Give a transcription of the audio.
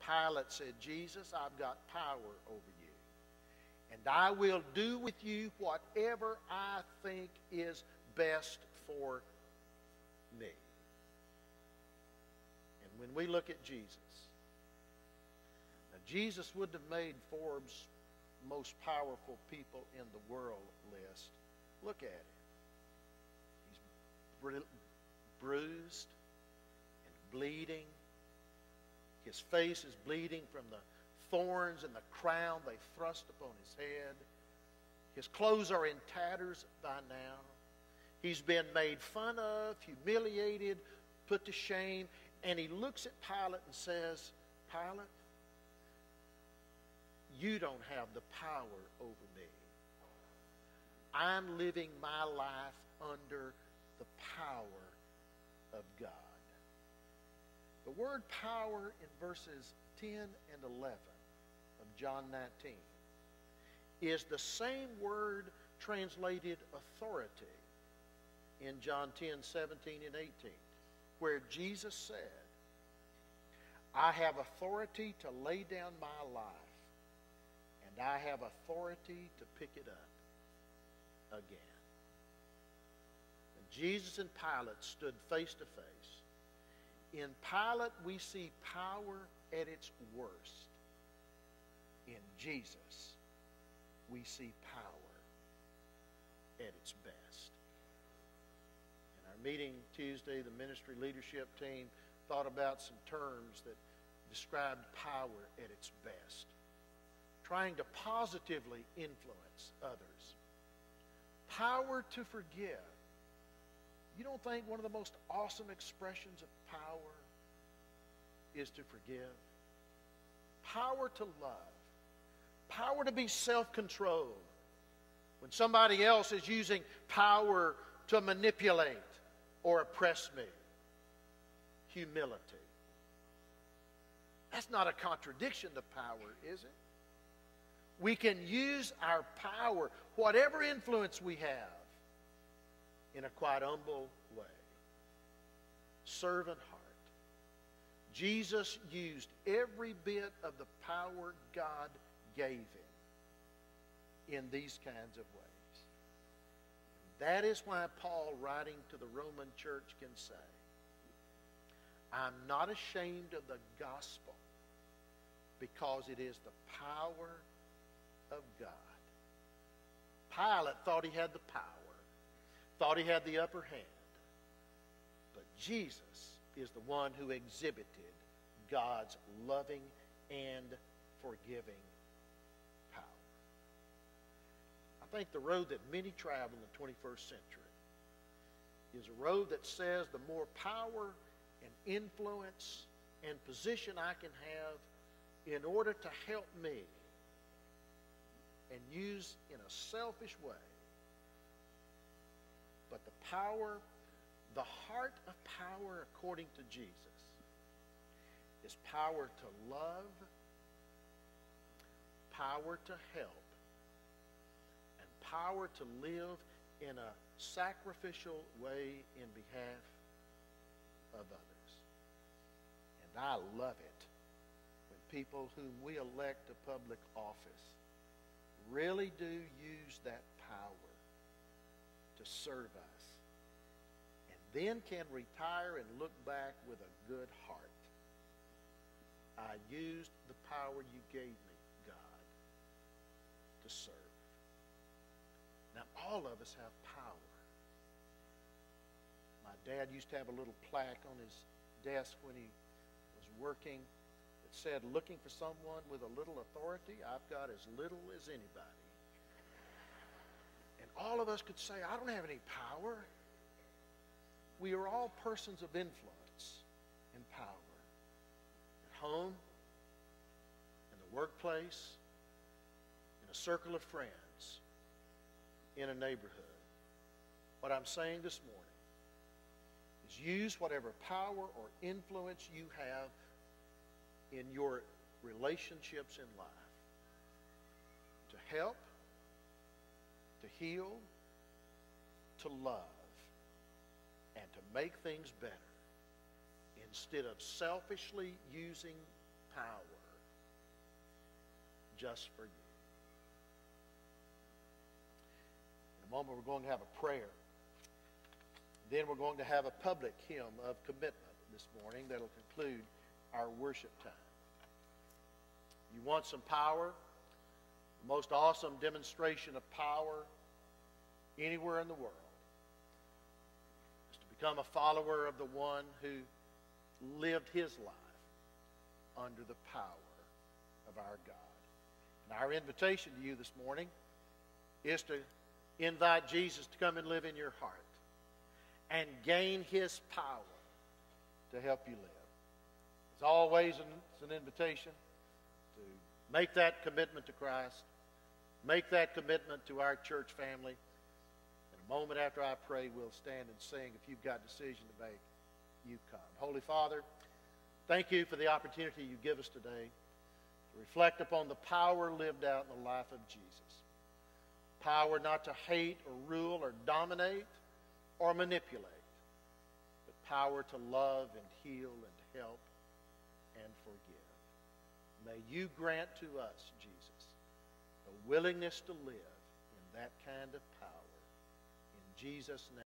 Pilate said, Jesus, I've got power over you. And I will do with you whatever I think is best for me. And when we look at Jesus, now Jesus wouldn't have made Forbes' most powerful people in the world list. Look at him. He's bruised and bleeding. His face is bleeding from the thorns and the crown they thrust upon his head. His clothes are in tatters by now. He's been made fun of, humiliated, put to shame. And he looks at Pilate and says, Pilate, you don't have the power over me. I'm living my life under the power of God. The word power in verses 10 and 11 of John 19 is the same word translated authority in John 10, 17 and 18, where Jesus said, I have authority to lay down my life, and I have authority to pick it up again. And Jesus and Pilate stood face to face. In Pilate, we see power at its worst. In Jesus, we see power at its best. In our meeting Tuesday, the ministry leadership team thought about some terms that described power at its best, trying to positively influence others. Power to forgive. You don't think one of the most awesome expressions of power is to forgive? Power to love. Power to be self-controlled. When somebody else is using power to manipulate or oppress me. Humility. That's not a contradiction to power, is it? We can use our power, whatever influence we have, in a quite humble way. Servant heart. Jesus used every bit of the power God gave him in these kinds of ways. That is why Paul, writing to the Roman church, can say, I'm not ashamed of the gospel because it is the power of God. Pilate thought he had the power, thought he had the upper hand. But Jesus is the one who exhibited God's loving and forgiving power. I think the road that many travel in the 21st century is a road that says the more power and influence and position I can have in order to help me and use in a selfish way. But the power, the heart of power according to Jesus, is power to love, power to help, and power to live in a sacrificial way in behalf of others. And I love it when people whom we elect to public office really do use that power to serve us, and then can retire and look back with a good heart. I used the power you gave me, God, to serve. Now, all of us have power. My dad used to have a little plaque on his desk when he was working that said, looking for someone with a little authority, I've got as little as anybody. And all of us could say, I don't have any power. We are all persons of influence and power. At home, in the workplace, in a circle of friends, in a neighborhood. What I'm saying this morning is use whatever power or influence you have in your relationships in life to help, to heal, to love, and to make things better, instead of selfishly using power just for you. In a moment, we're going to have a prayer. Then we're going to have a public hymn of commitment this morning that will conclude our worship time. You want some power? The most awesome demonstration of power anywhere in the world is to become a follower of the one who lived his life under the power of our God. And our invitation to you this morning is to invite Jesus to come and live in your heart and gain his power to help you live. As always, it's an invitation to make that commitment to Christ, make that commitment to our church family. In a moment after I pray, we'll stand and sing. If you've got a decision to make, you come. Holy Father, thank you for the opportunity you give us today to reflect upon the power lived out in the life of Jesus. Power not to hate or rule or dominate or manipulate, but power to love and heal and help and forgive. May you grant to us, Jesus, a willingness to live in that kind of power. In Jesus' name.